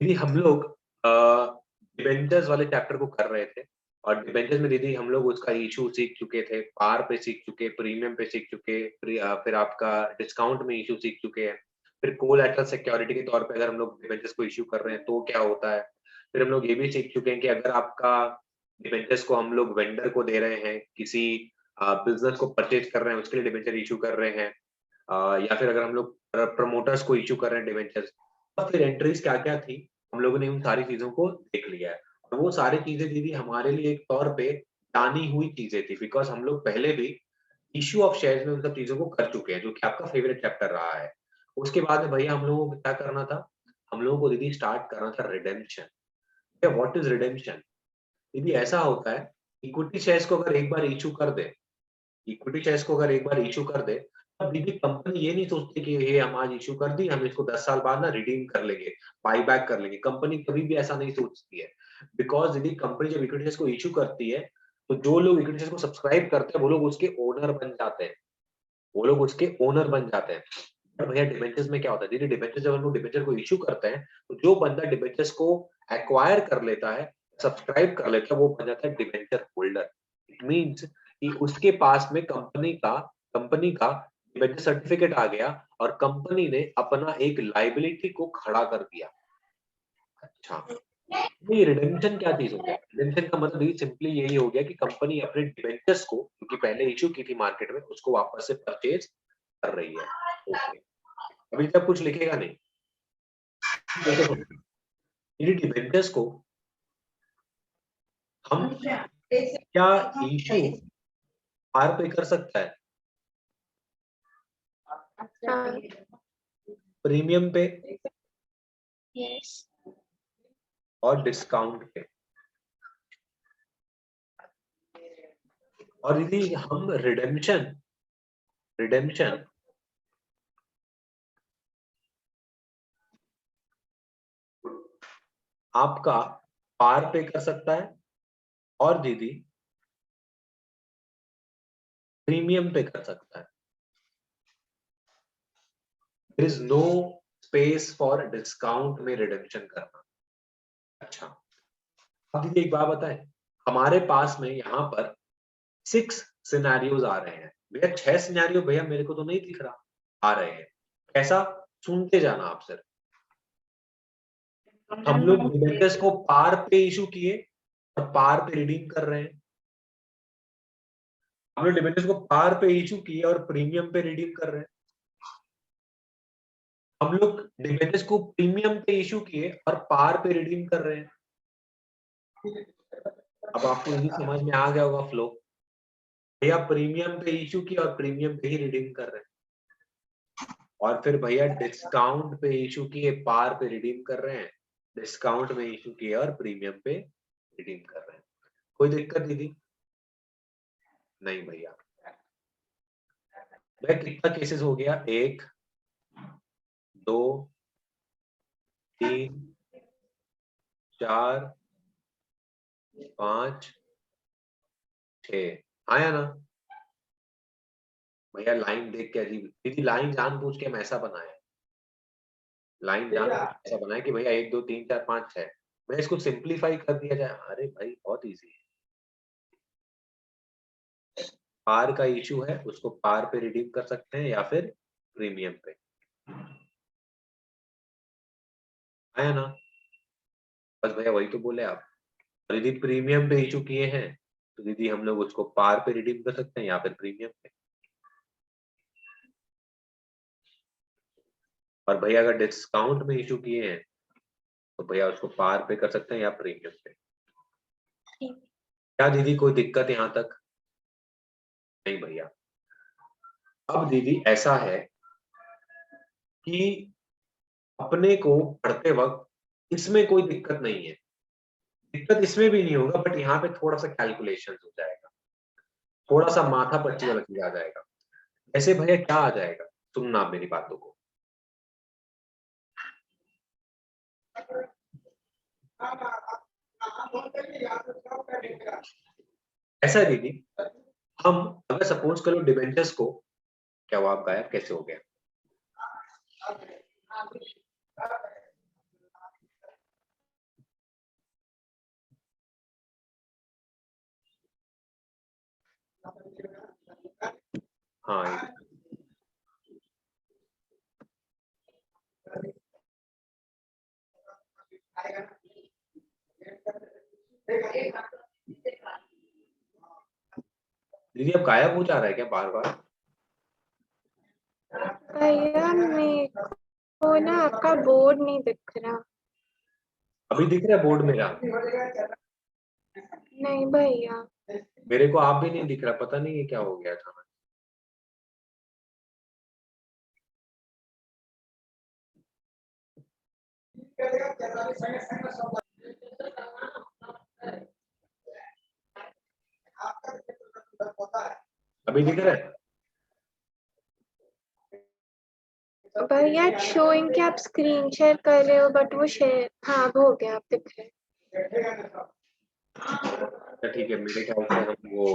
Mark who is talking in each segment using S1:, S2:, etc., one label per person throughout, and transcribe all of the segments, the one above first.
S1: दीदी हम लोग डिबेंचर्स वाले चैप्टर को कर रहे थे और डिबेंचर्स में दीदी हम लोग उसका इशू सीख चुके थे, पार पे सीख चुके, प्रीमियम पे सीख चुके, फिर आपका डिस्काउंट में इशू सीख चुके हैं। फिर कोलैटरल सिक्योरिटी के तौर पे अगर हम लोग डिबेंचर्स को इश्यू कर रहे हैं तो क्या होता है। फिर हम लोग ये भी सीख चुके हैं कि अगर आपका डिबेंचर्स को हम लोग वेंडर को दे रहे हैं, किसी बिजनेस को परचेज कर रहे हैं उसके लिए डिबेंचर इश्यू कर रहे हैं, या फिर अगर हम लोग प्रमोटर्स को इश्यू कर रहे हैं डिबेंचर्स, तो फिर एंट्रीज क्या-क्या थी, हम लोगों ने उन सारी चीज़ों को देख लिया है। और वो सारी चीज़ें दीदी हमारे लिए एक तौर पे जानी हुई चीज़ें थी बिकॉज़ हम लोग पहले भी इश्यू ऑफ शेयर्स में उन सब चीज़ों को कर चुके हैं, जो कि आपका फेवरेट चैप्टर रहा है। उसके बाद में भैया हम लोगों को क्या करना था? हम लोगों को दीदी स्टार्ट करना था रिडेम्पशन। भैया व्हाट इज़ रिडेम्पशन? दीदी ऐसा होता है, इक्विटी शेयर्स को अगर एक बार इश्यू कर दें, इक्विटी शेयर्स को अगर एक बार इश्यू कर दे, तब दीदी कंपनी ये नहीं सोचती कि ये हम आज इश्यू कर दी, हम इसको 10 साल बाद ना रिडीम कर लेंगे, बाय बैक कर लेंगे। कंपनी कभी भी ऐसा नहीं सोचती है। बिकॉज़ दीदी कंपनी जब इक्विटी शेयर्स को इश्यू करती है, तो जो लोग इक्विटी शेयर्स को सब्सक्राइब करते हैं, वो लोग उसके ओनर बन जाते हैं। वो लोग उसके ओनर बन जाते हैं। और भैया डिबेंचर्स में क्या होता है? दीदी डिबेंचर जब हम लोग डिबेंचर को इश्यू करते हैं, तो जो बंदा डिबेंचर्स को एक्वायर कर लेता है, सब्सक्राइब कर लेता है, वो बन जाता है डिबेंचर होल्डर। इट मीन्स कि उसके पास में कंपनी का डिबेंचर सर्टिफिकेट आ गया और कंपनी ने अपना एक लायबिलिटी को खड़ा कर दिया। अच्छा, नहीं रिडेम्पशन क्या चीज़ हो गया? रिडेम्पशन का मतलब ये सिंपली यही हो गया कि कंपनी अपने डिबेंचर्स को, जो कि पहले इश्यू की थी मार्केट में, उसको वापस से परचेज़ कर रही है। ओके, अभी तक कुछ लिखेगा नहीं। देखो सुनो, ये डिबेंचर्स को हम क्या इश्यू आर पे कर सकता है?
S2: हाँ,
S1: प्रीमियम पे
S2: यस,
S1: और डिस्काउंट पे। और यदि हम रिडेम्पशन आपका पार पे कर सकता है और दीदी प्रीमियम पे कर सकता है। There is no space for discount में रिडेम्पशन करना। अच्छा, अब दीदी एक बात बताएं, हमारे पास में यहाँ पर 6 सिनेरियोज आ रहे हैं। भैया 6 सिनेरियो भैया मेरे को तो नहीं दिख रहा आ रहे हैं। कैसा? सुनते जाना आप सिर्फ। हम लोग डिबेंचर्स को पार पे इशू किए और पार पे रिडीम कर रहे हैं। हम लोग डिबेंचर्स को पार पे इशू किए और प्रीमियम पे रिडीम कर रहे हैं। हम लोग डिबेंचर्स को प्रीमियम पे इशू किए और पार पे रिडीम कर रहे हैं। अब आपको यही समझ में आ गया होगा फ्लो। भैया प्रीमियम पे इशू किया और प्रीमियम पे ही रिडीम कर रहे हैं। और फिर भैया डिस्काउंट पे इशू किए, पार पे रिडीम कर रहे हैं। डिस्काउंट में इशू किए और प्रीमियम पे रिडीम कर रहे हैं। कोई दिक्कत दीदी? नहीं भैया। भैया कितना केसेस हो गया? 1 2 3 4 5 6 आया ना? भैया लाइन देख के अजीब दीदी, लाइन जानबूझ के हम ऐसा बनाया है। लाइन जानबूझ के ऐसा बनाया कि भैया 1 2 3 4 5 6। भैया इसको सिंप्लीफाई कर दिया जाए। अरे भाई बहुत इजी है। पार का इशू है, उसको पार पे रिडीम कर सकते हैं या फिर प्रीमियम पे। आया ना? बस भैया वही तो बोले आप। और यदि प्रीमियम पे इशू किए हैं, तो दीदी हम लोग उसको पार पे रिडीम कर सकते हैं या फिर प्रीमियम पे। और भैया अगर डिस्काउंट में इशू किए हैं, तो भैया उसको पार पे कर सकते हैं या प्रीमियम पे। क्या दीदी कोई दिक्कत यहाँ तक? नहीं भैया। अब दीदी ऐसा है कि अपने को पढ़ते वक्त इसमें कोई दिक्कत नहीं है। दिक्कत इसमें भी नहीं होगा, बट यहाँ पे थोड़ा सा कैलकुलेशन हो जाएगा, थोड़ा सा माथा पच्ची वाला चीज आ जाएगा। ऐसे भैया क्या आ जाएगा? सुनना आप मेरी बातों को। ऐसा है दीदी, हम अगर सपोज करो डिबेंचर्स को, क्या हुआ? आप गायब कैसे हो गया? दीदी अब गायब हो जा रहा है क्या बार बार?
S2: भैया मेरे को ना आपका बोर्ड नहीं दिख रहा।
S1: अभी दिख रहा है बोर्ड मेरा?
S2: नहीं भैया।
S1: मेरे को आप भी नहीं दिख रहा, पता नहीं ये क्या हो गया था। अभी दिख रहा है?
S2: भैया शोइंग कि आप स्क्रीन शेयर कर रहे हो बट वो शेयर, हाँ अब हो गया, आप दिख रहे हैं।
S1: अच्छा ठीक है, मेरे ख्याल से हम वो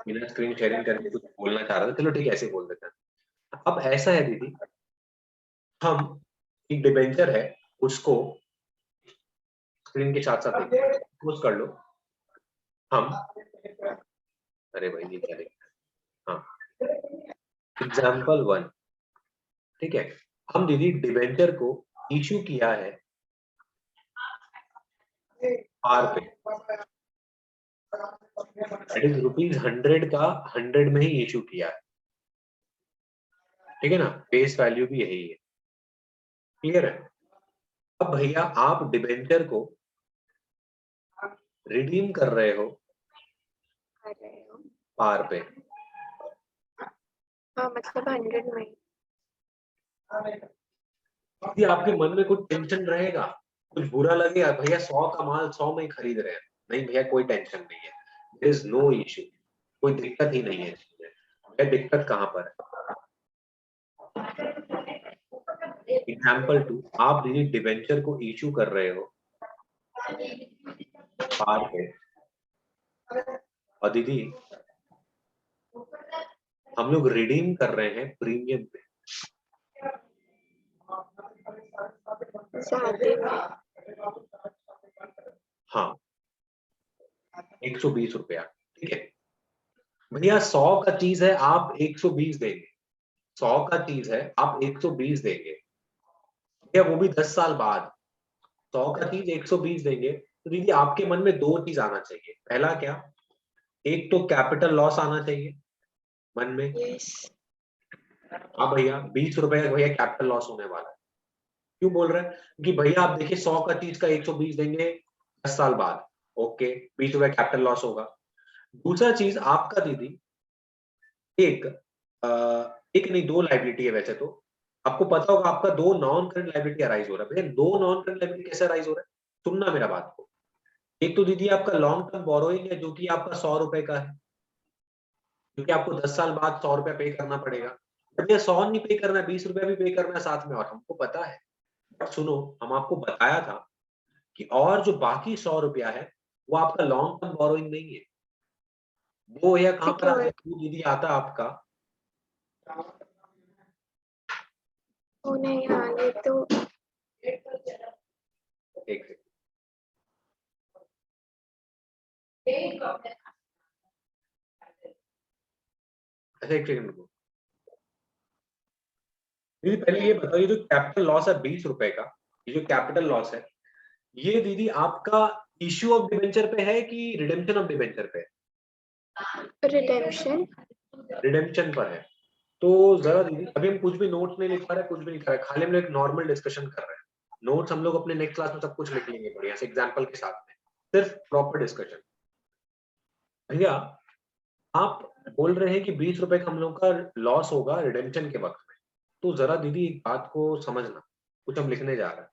S1: बिना स्क्रीन शेयरिंग करके कुछ बोलना चाह रहा था, चलो ठीक है ऐसे बोल देते हैं। अब ऐसा है दीदी, हम एक डिबेंचर है उसको स्क्रीन के साथ साथ क्लोज कर लो। हम, अरे भाई ये क्या लिखा है? हाँ, एग्जाम्पल 1, ठीक है। हम दीदी डिबेंचर को इशू किया है पार पे, दैट इज ₹100 का 100 में ही इशू किया है, ठीक है ना, फेस वैल्यू भी यही है, क्लियर है। अब भैया आप डिबेंचर को रिडीम कर रहे हो
S2: कर रहे हो
S1: पार पे,
S2: हाँ मतलब 100 में।
S1: यदि आपके मन में कुछ टेंशन रहेगा, कुछ बुरा लगेगा, भैया 100 का माल 100 में ही खरीद रहे हैं, नहीं भैया कोई टेंशन नहीं है, देयर इज नो इशू, कोई दिक्कत ही नहीं है इसमें। भैया दिक्कत कहाँ पर है? एग्जाम्पल 2, आप दीदी डिबेंचर को इशू कर रहे हो पार पे, और दीदी हम लोग रिडीम कर रहे हैं प्रीमियम पे,
S2: शादी में
S1: हाँ 120 रुपया, ठीक है। भैया 100 का चीज है आप 120 देंगे, 100 का चीज है आप 120 देंगे, भैया वो भी 10 साल बाद 100 का चीज 120 देंगे, तो दीदी आपके मन में दो चीज आना चाहिए, पहला क्या, एक तो कैपिटल लॉस आना चाहिए मन में।
S2: यस
S1: हाँ भैया 20 रुपए का भैया कैपिटल लॉस होने वाला है, क्यों बोल रहे हैं कि भैया आप देखिए 100 का चीज का 120 देंगे 10 साल बाद, ओके 20 रुपए कैपिटल लॉस होगा। दूसरा चीज आपका दीदी एक एक नहीं दो लाइबिलिटी है वैसे तो, आपको पता होगा आपका दो नॉन करंट लाइबिलिटी अराइज हो रहा है, भैया दो नॉन करंट लाइबिलिटी कैसे अराइज हो रहा है, सुनना मेरा बात को। एक तो दीदी आपका लॉन्ग टर्म बोरोइंग है जो कि आपका 100 रुपए का है, क्योंकि आपको 10 साल बाद 100 रुपया पे करना पड़ेगा, भैया 100 नहीं पे करना है, 20 रुपया भी पे करना है साथ में, और हमको पता है। बट सुनो, हम आपको बताया था कि और जो बाकी 100 रुपया है वो आपका लॉन्ग टर्म बोरोइंग नहीं है, वो भैया कहाँ पर आता है,
S2: सिक्योर
S1: वो दीदी आता है आपका,
S2: हो नहीं, हाँ ये तो
S1: एक सेकंड, अच्छा एक सेकंड रुको दीदी, पहले ये बताओ, ये जो कैपिटल लॉस है 20 रुपए का, ये जो कैपिटल लॉस है, ये दीदी आपका इश्यू ऑफ डिबेंचर पे है कि रिडेम्पशन ऑफ डिबेंचर पे है?
S2: रिडेम्पशन।
S1: रिडेम्पशन पर है। तो जरा दीदी अभी हम कुछ भी नोट्स नहीं लिख पा रहे, कुछ भी नहीं कर रहे, खाली हम लोग एक नॉर्मल डिस्कशन कर रहे हैं। नोट्स हम लोग अपने नेक्स्ट क्लास में सब कुछ लिख लेंगे बढ़िया से एग्जांपल के साथ में, सिर्फ प्रॉपर डिस्कशन। भैया आप बोल रहे हैं कि 20 रुपए का हम लोग का लॉस होगा रिडेम्पशन के वक्त में, तो जरा दीदी एक बात को समझना, कुछ हम लिखने जा रहे हैं।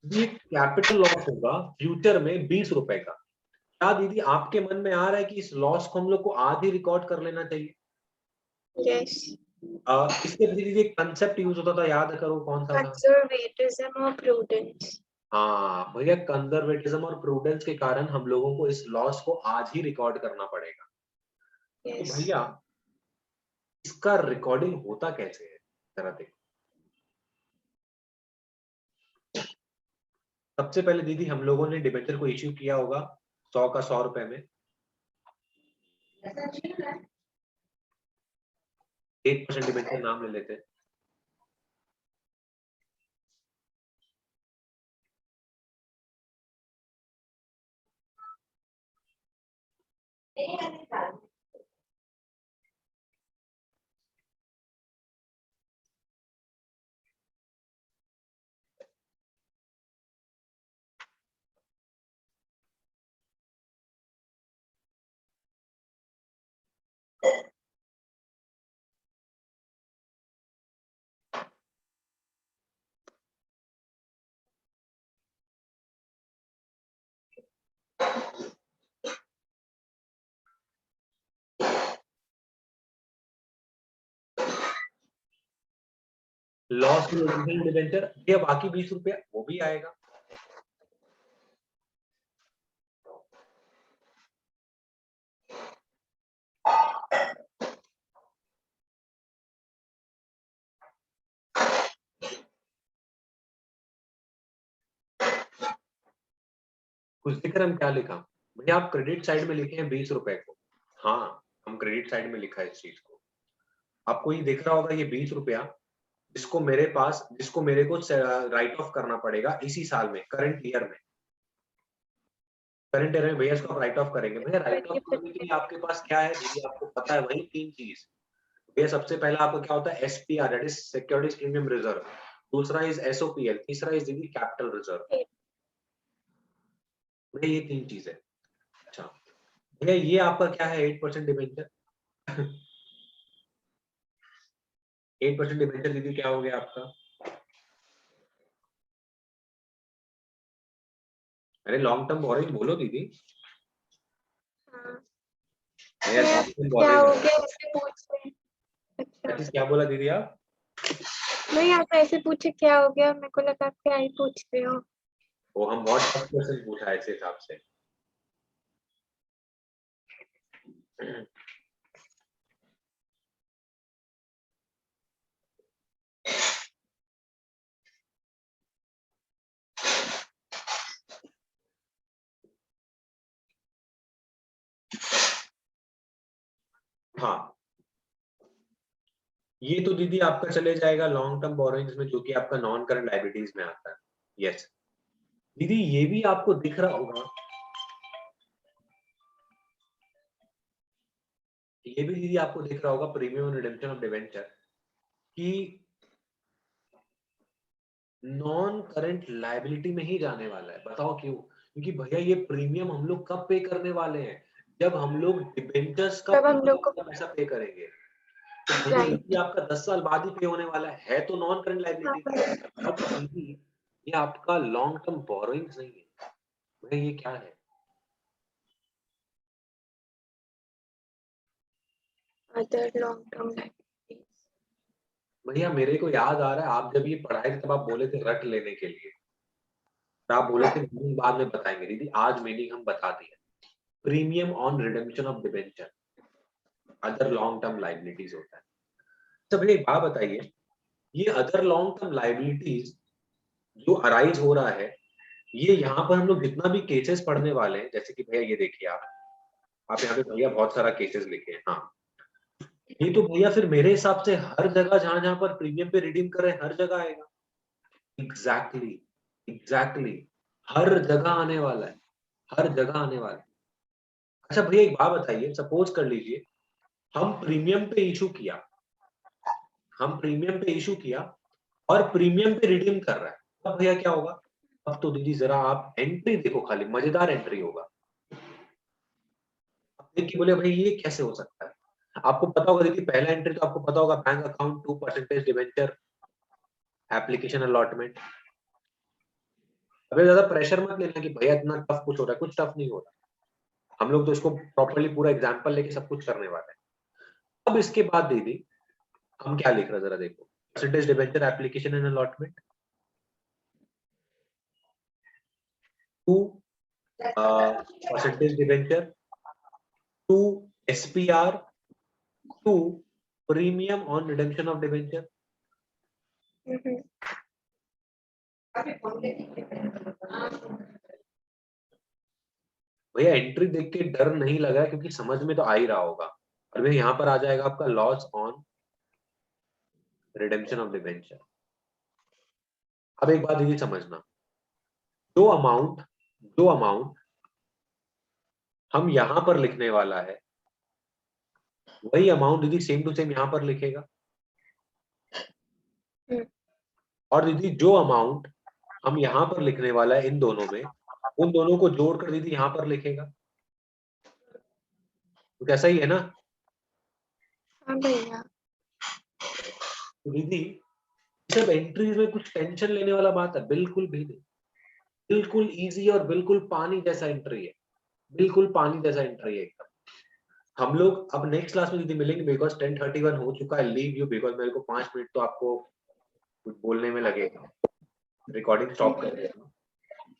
S1: ये कैपिटल लॉस होगा फ्यूचर में 20 रुपए का, क्या दीदी आपके मन में आ रहा है कि इस लॉस को हम लोग को आज ही रिकॉर्ड कर लेना चाहिए?
S2: यस
S1: इसके पीछे दीदी एक कंसेप्ट यूज होता था, याद करो कौन सा था?
S2: कंजर्वेटिज्म और प्रूडेंस।
S1: हाँ भैया, कंजर्वेटिज्म और प्रूडेंस के कारण हम लोगों को इस लॉस को आज ही रिकॉर्ड करना पड़ेगा। तो
S2: यस
S1: भैया इसका रिकॉर्डिंग होता कैसे है, जरा देखो। सबसे पहले दीदी हम लोगों ने डिबेंचर को इश्यू किया होगा 100 का 100 रुपए में, 8% डिबेंचर नाम ले लेते हैं। लॉस डिबेंचर ये बाकी 20 रुपया वो भी आएगा। कुछ दिक्कत हम क्या लिखा भैया, आप क्रेडिट साइड में लिखे हैं 20 रुपए को। हाँ, हम क्रेडिट साइड में लिखा है इस चीज को। आपको ये दिख रहा होगा ये 20 रुपया जिसको मेरे को राइट ऑफ करना पड़ेगा इसी साल में, करंट ईयर में। करंट ईयर में भैया इसको आप राइट ऑफ करेंगे। भैया राइट ऑफ करने के लिए आपके पास क्या है दीदी, आपको पता है वही 3 चीज। भैया सबसे पहला आपका क्या होता है, SPR that is securities premium reserve, दूसरा इज SOPL, तीसरा इज दीदी कैपिटल रिजर्व। भैया ये 3 चीज है। अच्छा भैया ये आपका क्या है 8% डिबेंचर 8% डिबेंचर दीदी क्या हो गया आपका? अरे लॉन्ग टर्म बोरिंग बोलो दीदी।
S2: हाँ,
S1: भैया लॉन्ग टर्म
S2: क्या हो
S1: बोरिंग
S2: गया ऐसे पूछ रहे हैं। अच्छा
S1: क्या बोला दीदी आप?
S2: नहीं, आप ऐसे पूछे क्या हो गया, मेरे को लगा क्या ही पूछ रहे हो।
S1: वो हम व्हाट्सएप क्वेश्चन पूछा है इस हिसाब से। हाँ, ये तो दीदी आपका चले जाएगा लॉन्ग टर्म बोरोइंग्स में, जो कि आपका नॉन करंट लायबिलिटीज में आता है। यस दीदी, ये भी आपको दिख रहा होगा, ये भी दीदी आपको दिख रहा होगा प्रीमियम और रिडेम्पशन ऑफ डिवेंचर कि नॉन करंट लायबिलिटी में ही जाने वाला है। बताओ क्यों? क्योंकि भैया ये प्रीमियम हम लोग कब पे करने वाले हैं, जब हम लोग डिबेंचर्स का
S2: तब हम लोग को
S1: पैसा पे करेंगे। तो भैया
S2: राइट।
S1: ये आपका 10 साल बाद ही पे होने वाला है तो नॉन करंट लायबिलिटी। अब दीदी ये आपका लॉन्ग टर्म बोरोइंग्स नहीं है भैया, ये क्या है?
S2: Other long term liabilities.
S1: भैया मेरे को याद आ रहा है आप जब ये पढ़ाए थे तब आप बोले थे रट लेने के लिए, तो आप बोले थे मीनिंग बाद में बताएंगे। दीदी आज मीनिंग हम बता दिए, premium on redemption of debenture other long term liabilities होता है। तो भैया एक बात बताइए, ये अदर लॉन्ग टर्म लायबिलिटीज जो अराइज हो रहा है, ये यहाँ पर हम लोग जितना भी केसेस पढ़ने वाले हैं, जैसे कि भैया ये देखिए आप यहाँ पे भैया बहुत सारा केसेस लिखे हैं। हाँ, ये तो भैया फिर मेरे हिसाब से हर जगह जहां जहां पर प्रीमियम पे रिडीम कर रहे हैं हर जगह आएगा। एग्जैक्टली एग्जैक्टली, हर जगह आने वाला है, हर जगह आने वाला है। अच्छा भैया एक बात बताइए, सपोज कर लीजिए हम प्रीमियम पे इशू किया, हम प्रीमियम पे इशू किया और प्रीमियम पे रिडीम कर रहा है, अब भैया क्या होगा? अब तो दीदी जरा आप एंट्री देखो, खाली मजेदार एंट्री होगा। अब देख के बोले भाई ये कैसे हो सकता है? आपको पता होगा दीदी, पहला एंट्री तो आपको पता होगा, bank account 2% debenture application allotment. अबे ज्यादा प्रेशर मत लेना कि भैया इतना टफ कुछ हो रहा है, कुछ टफ नहीं हो रहा। हम लोग तो इसको प्रॉपर्ली पूरा एग्जांपल लेके सब कुछ करने वाले हैं। अब इसके बाद दीदी हम क्या लिख रहे हैं जरा देखो, percentage debenture application and allotment, 2 percentage debenture, 2 SPR, 2 premium on redemption of debenture. भैया एंट्री देख के डर नहीं लगा क्योंकि समझ में तो आ ही रहा होगा। और भैया यहाँ पर आ जाएगा आपका loss on redemption of debenture. अब एक बात दीदी समझना, जो अमाउंट हम यहां पर लिखने वाला है वही अमाउंट दीदी सेम टू सेम यहां पर लिखेगा। और दीदी जो अमाउंट हम यहां पर लिखने वाला है इन दोनों में, उन दोनों को जोड़कर दीदी यहां पर लिखेगा। तो कैसा ही है ना?
S2: हाँ भैया।
S1: तो दीदी सब एंट्रीज में कुछ टेंशन लेने वाला बात है बिल्कुल भी नहीं, बिल्कुल इजी और बिल्कुल पानी जैसा एंट्री है, बिल्कुल पानी जैसा एंट्री है एकदम। हम लोग अब नेक्स्ट क्लास में दीदी मिलेंगे बिकॉज 10:31 हो चुका है। लीव यू बिकॉज मेरे को 5 मिनट तो आपको कुछ बोलने में लगेगा। रिकॉर्डिंग स्टॉप कर देना।